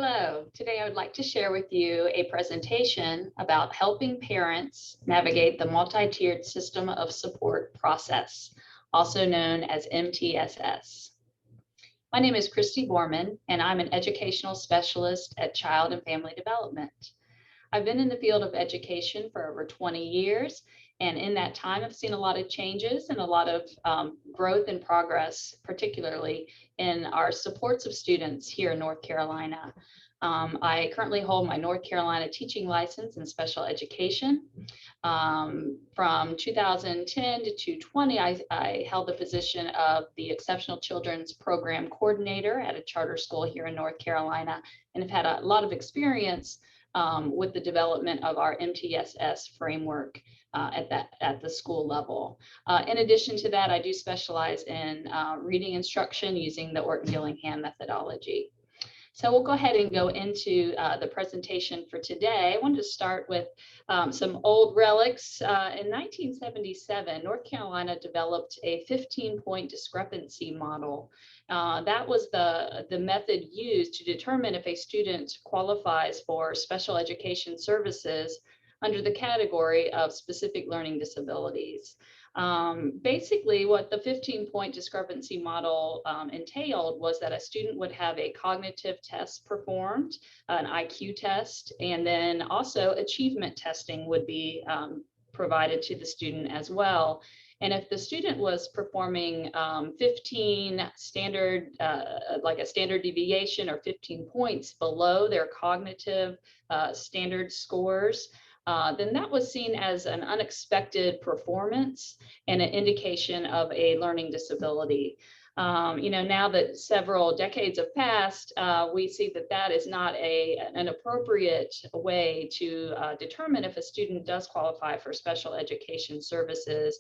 Hello, today I would like to share with you a presentation about helping parents navigate the multi-tiered system of support process, also known as MTSS. My name is Christy Borman, and I'm an educational specialist at Child and Family Development. I've been in the field of education for over 20 years, and in that time, I've seen a lot of changes and a lot of growth and progress, particularly in our supports of students here in North Carolina. I currently hold my North Carolina teaching license in special education. From 2010 to 2020, I held the position of the Exceptional Children's Program Coordinator at a charter school here in North Carolina, and have had a lot of experience with the development of our MTSS framework at the school level. In addition to that, I do specialize in reading instruction using the Orton-Gillingham methodology. So we'll go ahead and go into the presentation for today. I wanted to start with some old relics. In 1977, North Carolina developed a 15-point discrepancy model. That was the method used to determine if a student qualifies for special education services under the category of specific learning disabilities. Basically, what the 15-point discrepancy model entailed was that a student would have a cognitive test performed, an IQ test, and then also achievement testing would be provided to the student as well. And if the student was performing 15 standard, like a standard deviation or 15 points below their cognitive standard scores, then that was seen as an unexpected performance and an indication of a learning disability. Now that several decades have passed, we see that that is not an appropriate way to determine if a student does qualify for special education services.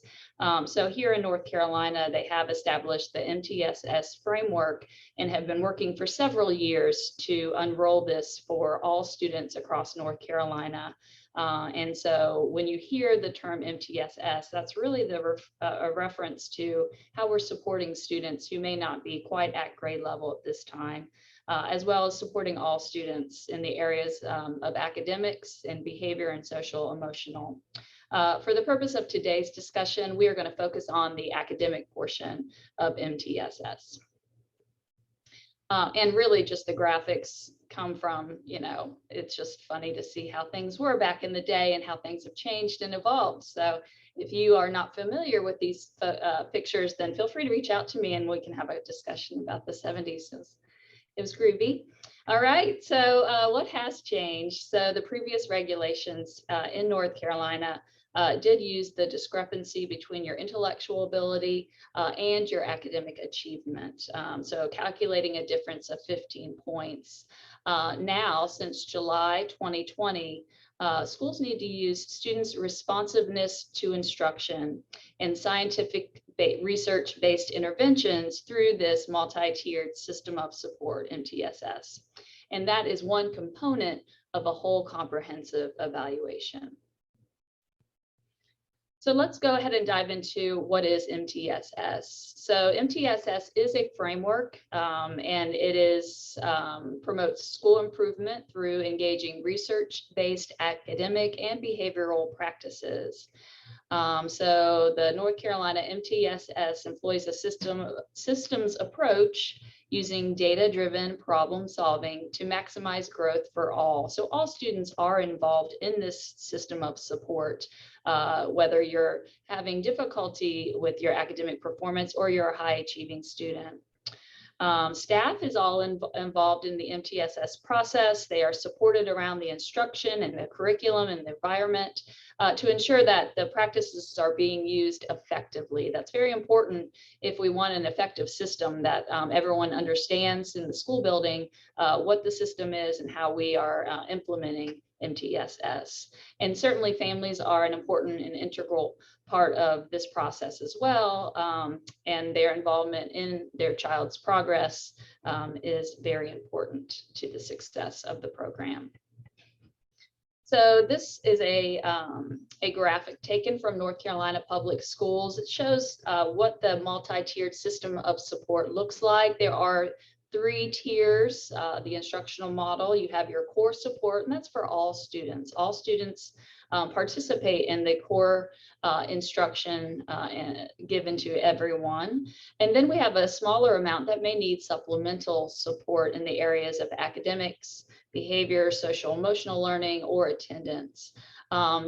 So here in North Carolina, they have established the MTSS framework and have been working for several years to unroll this for all students across North Carolina. And so when you hear the term MTSS, that's really a reference to how we're supporting students who may not be quite at grade level at this time, as well as supporting all students in the areas of academics and behavior and social emotional. For the purpose of today's discussion, we are going to focus on the academic portion of MTSS. And really just the graphics come from, it's just funny to see how things were back in the day and how things have changed and evolved. So if you are not familiar with these pictures, then feel free to reach out to me and we can have a discussion about the 70s. It was groovy. All right, so what has changed? So the previous regulations in North Carolina did use the discrepancy between your intellectual ability and your academic achievement. So calculating a difference of 15 points. Now, since July 2020, schools need to use students' responsiveness to instruction and scientific research-based interventions through this multi-tiered system of support, MTSS. And that is one component of a whole comprehensive evaluation. So let's go ahead and dive into what is MTSS. So MTSS is a framework and it is promotes school improvement through engaging research-based academic and behavioral practices. So the North Carolina MTSS employs a systems approach using data-driven problem solving to maximize growth for all. So all students are involved in this system of support, whether you're having difficulty with your academic performance or you're a high-achieving student. Staff is all involved in the MTSS process. They are supported around the instruction and the curriculum and the environment to ensure that the practices are being used effectively. That's very important if we want an effective system that everyone understands in the school building what the system is and how we are implementing MTSS. And certainly families are an important and integral part of this process as well, and their involvement in their child's progress is very important to the success of the program. So this is a graphic taken from North Carolina Public Schools. It shows what the multi-tiered system of support looks like. There are 3 tiers, the instructional model. You have your core support, and that's for all students. All students participate in the core instruction given to everyone. And then we have a smaller amount that may need supplemental support in the areas of academics, behavior, social emotional learning, or attendance.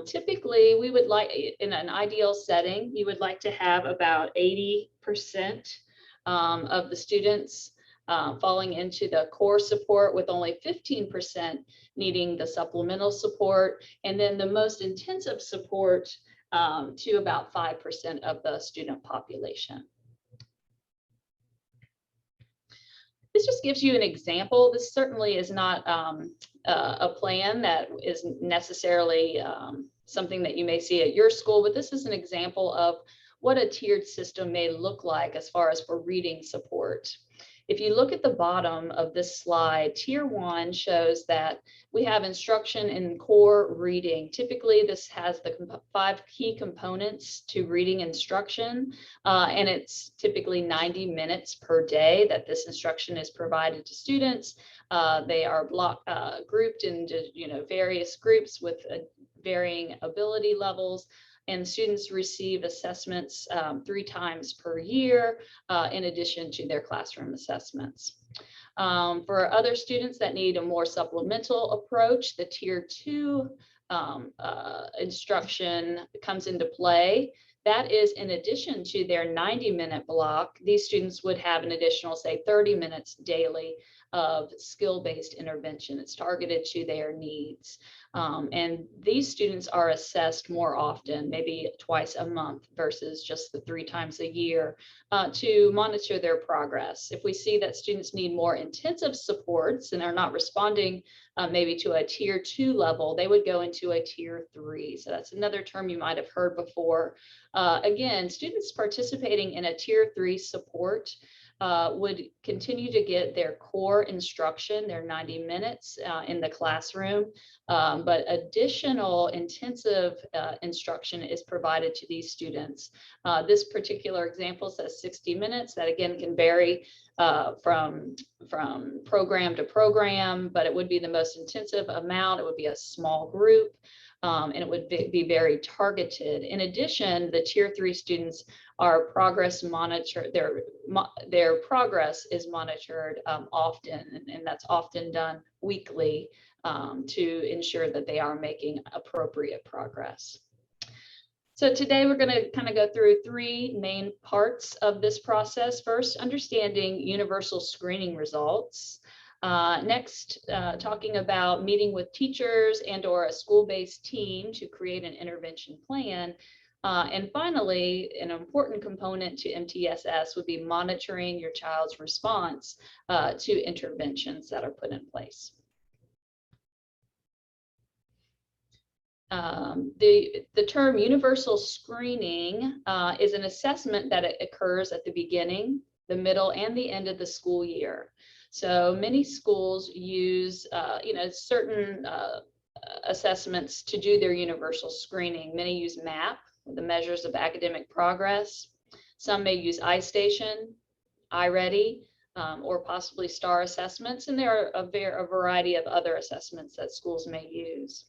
Typically, we would like, in an ideal setting, you would like to have about 80% of the students falling into the core support, with only 15% needing the supplemental support, and then the most intensive support to about 5% of the student population. This just gives you an example. This certainly is not a plan that is necessarily something that you may see at your school, but this is an example of what a tiered system may look like as far as for reading support. If you look at the bottom of this slide, tier 1 shows that we have instruction in core reading. Typically, this has the 5 key components to reading instruction, and it's typically 90 minutes per day that this instruction is provided to students. They are grouped into various groups with varying ability levels. And students receive assessments 3 times per year, in addition to their classroom assessments. For other students that need a more supplemental approach, the tier 2 instruction comes into play. That is in addition to their 90-minute block. These students would have an additional, say, 30 minutes daily of skill-based intervention. It's targeted to their needs. And these students are assessed more often, maybe twice a month versus just the 3 times a year, to monitor their progress. If we see that students need more intensive supports and are not responding maybe to a tier 2 level, they would go into a tier 3. So that's another term you might have heard before. Again, students participating in a tier 3 support would continue to get their core instruction, their 90 minutes in the classroom, but additional intensive instruction is provided to these students. This particular example says 60 minutes. That again can vary from program to program, but it would be the most intensive amount. It would be a small group. And it would be very targeted. In addition, the tier 3 students are progress monitored. Their progress is monitored often, and that's often done weekly to ensure that they are making appropriate progress. So today we're going to kind of go through 3 main parts of this process. First, understanding universal screening results. Next, talking about meeting with teachers and/or a school-based team to create an intervention plan. And finally, an important component to MTSS would be monitoring your child's response to interventions that are put in place. The term universal screening is an assessment that occurs at the beginning, the middle, and the end of the school year. So many schools use, certain assessments to do their universal screening. Many use MAP, the measures of academic progress. Some may use iStation, iReady, or possibly STAR assessments, and there are a variety of other assessments that schools may use.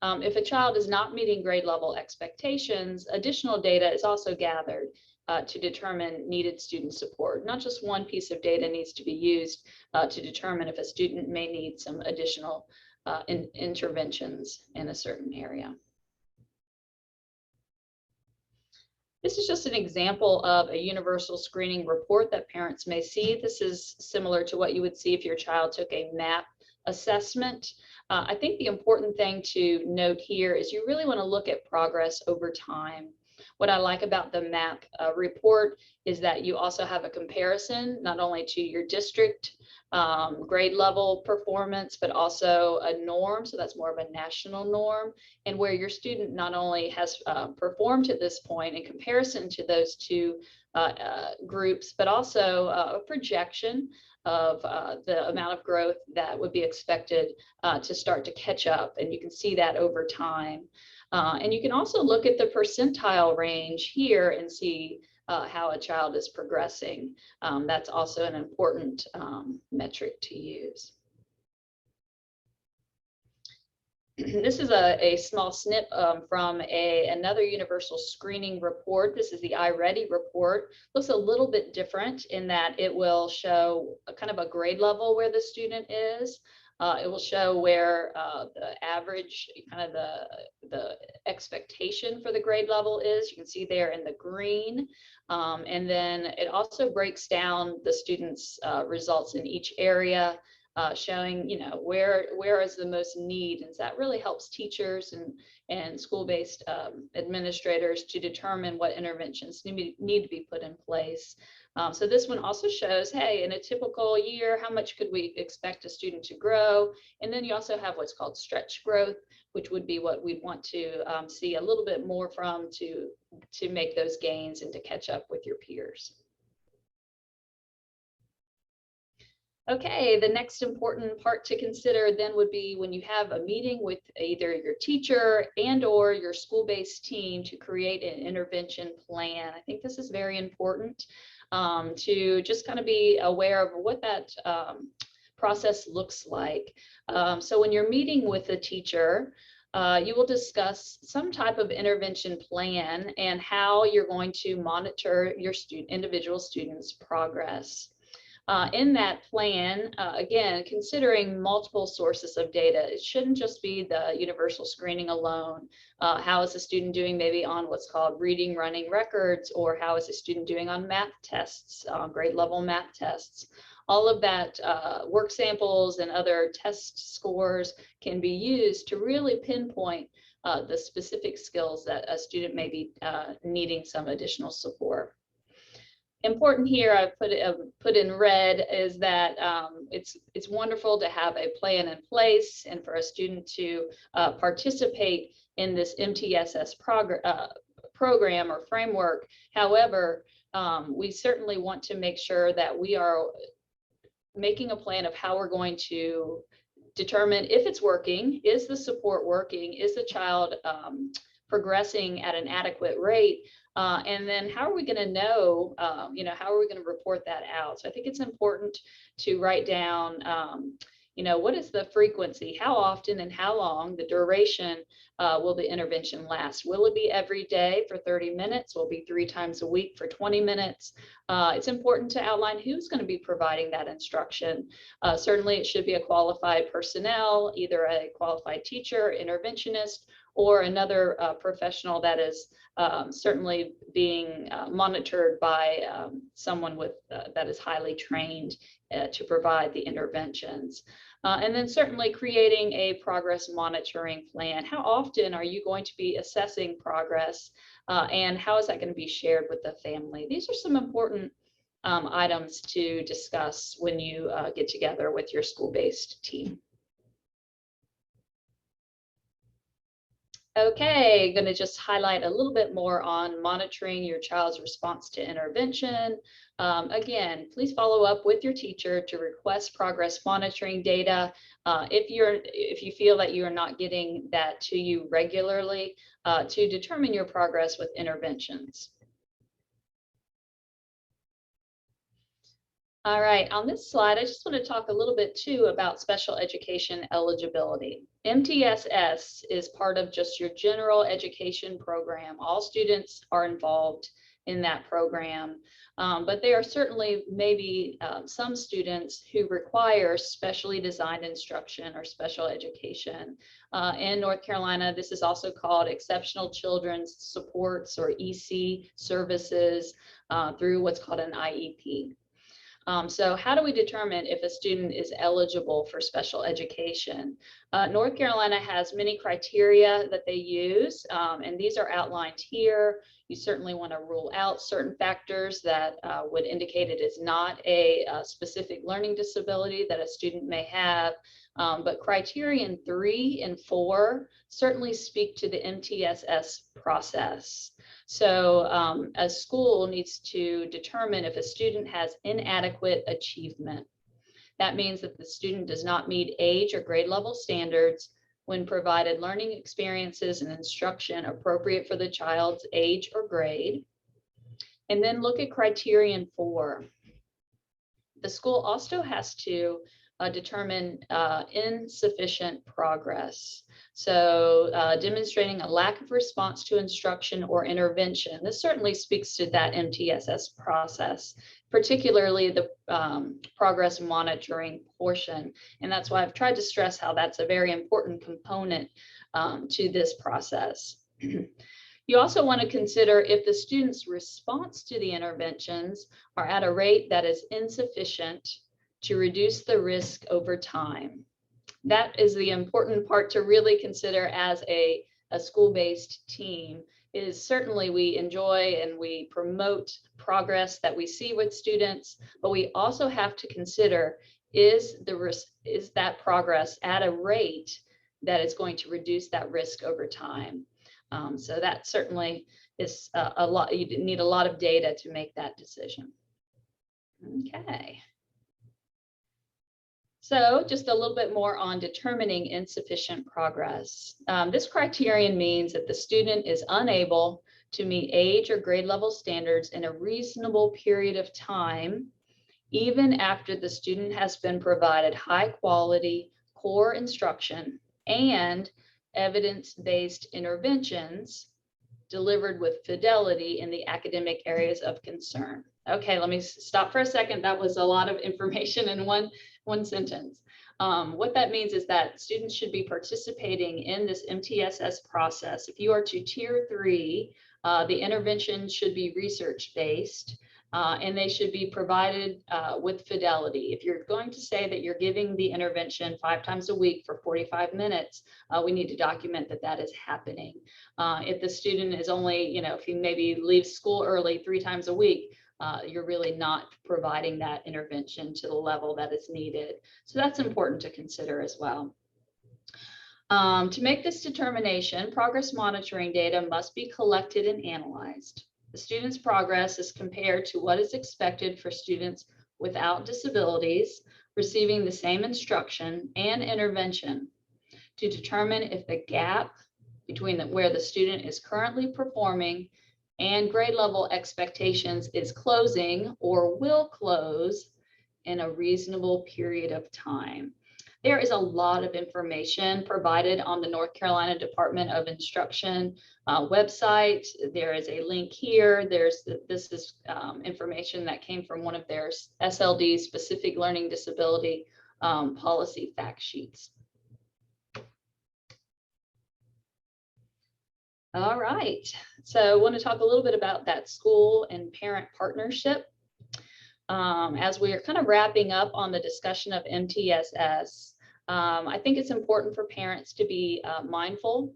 If a child is not meeting grade level expectations, additional data is also gathered to determine needed student support. Not just one piece of data needs to be used to determine if a student may need some additional interventions in a certain area. This is just an example of a universal screening report that parents may see. This is similar to what you would see if your child took a MAP assessment. I think the important thing to note here is you really want to look at progress over time. What I like about the MAP report is that you also have a comparison, not only to your district grade level performance, but also a norm. So that's more of a national norm, and where your student not only has performed to this point in comparison to those 2 groups, but also a projection of the amount of growth that would be expected to start to catch up. And you can see that over time. And you can also look at the percentile range here and see how a child is progressing. That's also an important metric to use. This is a small snip from another universal screening report. This is the iReady report. Looks a little bit different in that it will show a kind of a grade level where the student is. It will show where the average, kind of the expectation for the grade level is. You can see there in the green. And then it also breaks down the students' results in each area, showing, where is the most need. And that really helps teachers and school-based administrators to determine what interventions need to be put in place. So this one also shows, hey, in a typical year, how much could we expect a student to grow? And then you also have what's called stretch growth, which would be what we'd want to see a little bit more from to make those gains and to catch up with your peers. Okay, the next important part to consider then would be when you have a meeting with either your teacher and/or your school-based team to create an intervention plan. I think this is very important to just kind of be aware of what that process looks like. So when you're meeting with a teacher, you will discuss some type of intervention plan and how you're going to monitor your individual students' progress. In that plan, again, considering multiple sources of data, it shouldn't just be the universal screening alone. How is the student doing maybe on what's called reading running records, or how is the student doing on math tests, grade level math tests? All of that work samples and other test scores can be used to really pinpoint the specific skills that a student may be needing some additional support. Important here, I've put in red, is that it's wonderful to have a plan in place and for a student to participate in this MTSS program or framework. However, we certainly want to make sure that we are making a plan of how we're going to determine if it's working, is the support working, is the child progressing at an adequate rate, and then how are we going to know, how are we going to report that out? So I think it's important to write down, what is the frequency, how often and how long, the duration will the intervention last? Will it be every day for 30 minutes? Will it be 3 times a week for 20 minutes? It's important to outline who's going to be providing that instruction. Certainly it should be a qualified personnel, either a qualified teacher, interventionist, or another professional that is certainly being monitored by someone that is highly trained to provide the interventions. And then certainly creating a progress monitoring plan. How often are you going to be assessing progress, and how is that going to be shared with the family? These are some important items to discuss when you get together with your school-based team. Okay, going to just highlight a little bit more on monitoring your child's response to intervention. Again, please follow up with your teacher to request progress monitoring data. If you feel that you are not getting that to you regularly, to determine your progress with interventions. All right, on this slide, I just want to talk a little bit too about special education eligibility. MTSS is part of just your general education program. All students are involved in that program, but there are certainly maybe some students who require specially designed instruction or special education. In North Carolina, this is also called Exceptional Children's Supports, or EC services, through what's called an IEP. So how do we determine if a student is eligible for special education? North Carolina has many criteria that they use, and these are outlined here. You certainly want to rule out certain factors that would indicate it is not a specific learning disability that a student may have. But criterion 3 and 4 certainly speak to the MTSS process. So a school needs to determine if a student has inadequate achievement. That means that the student does not meet age or grade level standards when provided learning experiences and instruction appropriate for the child's age or grade. And then look at criterion 4. The school also has to determine insufficient progress. So demonstrating a lack of response to instruction or intervention. This certainly speaks to that MTSS process, particularly the progress monitoring portion. And that's why I've tried to stress how that's a very important component to this process. You also want to consider if the student's response to the interventions are at a rate that is insufficient to reduce the risk over time. That is the important part to really consider as a school-based team. Is certainly we enjoy and we promote progress that we see with students, but we also have to consider is that progress at a rate that is going to reduce that risk over time. So that certainly is a lot. You need a lot of data to make that decision. Okay. So just a little bit more on determining insufficient progress. This criterion means that the student is unable to meet age or grade level standards in a reasonable period of time, even after the student has been provided high quality core instruction and evidence-based interventions delivered with fidelity in the academic areas of concern. Okay, let me stop for a second. That was a lot of information in one sentence. What that means is that students should be participating in this MTSS process. If you are to tier 3, the intervention should be research-based. And they should be provided with fidelity. If you're going to say that you're giving the intervention 5 times a week for 45 minutes, we need to document that that is happening. If the student is only, if you maybe leave school early 3 times a week, you're really not providing that intervention to the level that is needed. So that's important to consider as well. To make this determination, progress monitoring data must be collected and analyzed. The student's progress is compared to what is expected for students without disabilities receiving the same instruction and intervention to determine if the gap between where the student is currently performing and grade level expectations is closing or will close in a reasonable period of time. There is a lot of information provided on the North Carolina Department of Instruction website. There is a link here. This is information that came from one of their SLD, specific learning disability policy fact sheets. All right, so I want to talk a little bit about that school and parent partnership. As we are kind of wrapping up on the discussion of MTSS, I think it's important for parents to be mindful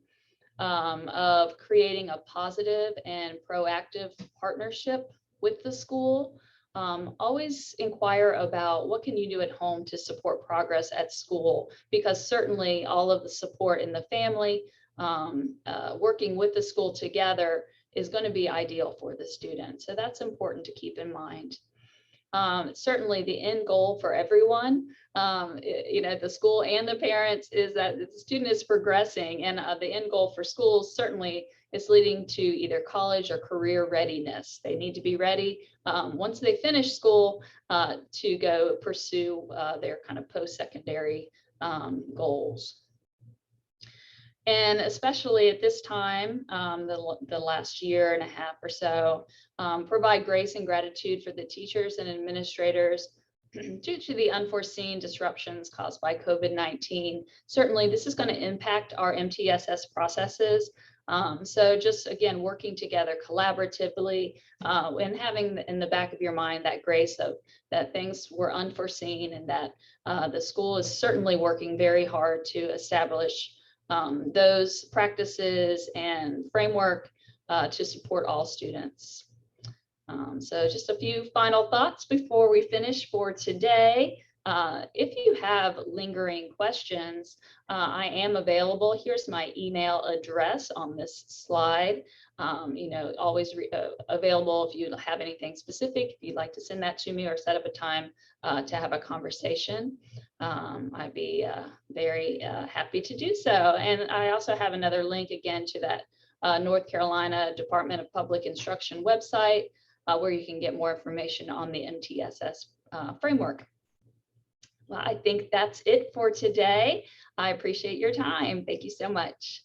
of creating a positive and proactive partnership with the school. Always inquire about what can you do at home to support progress at school, because certainly all of the support in the family, working with the school together is going to be ideal for the student. So that's important to keep in mind. Certainly the end goal for everyone, the school and the parents, is that the student is progressing, and the end goal for schools certainly is leading to either college or career readiness. They need to be ready once they finish school to go pursue their kind of post-secondary goals. And especially at this time, the last year and a half or so, provide grace and gratitude for the teachers and administrators due to the unforeseen disruptions caused by COVID-19. Certainly, this is going to impact our MTSS processes. So just, again, working together collaboratively and having in the back of your mind that grace of that things were unforeseen, and that the school is certainly working very hard to establish those practices and framework to support all students. So just a few final thoughts before we finish for today. If you have lingering questions, I am available. Here's my email address on this slide. Always available if you have anything specific, if you'd like to send that to me or set up a time to have a conversation. I'd be very happy to do so. And I also have another link again to that North Carolina Department of Public Instruction website. where you can get more information on the MTSS framework. Well, I think that's it for today. I appreciate your time. Thank you so much.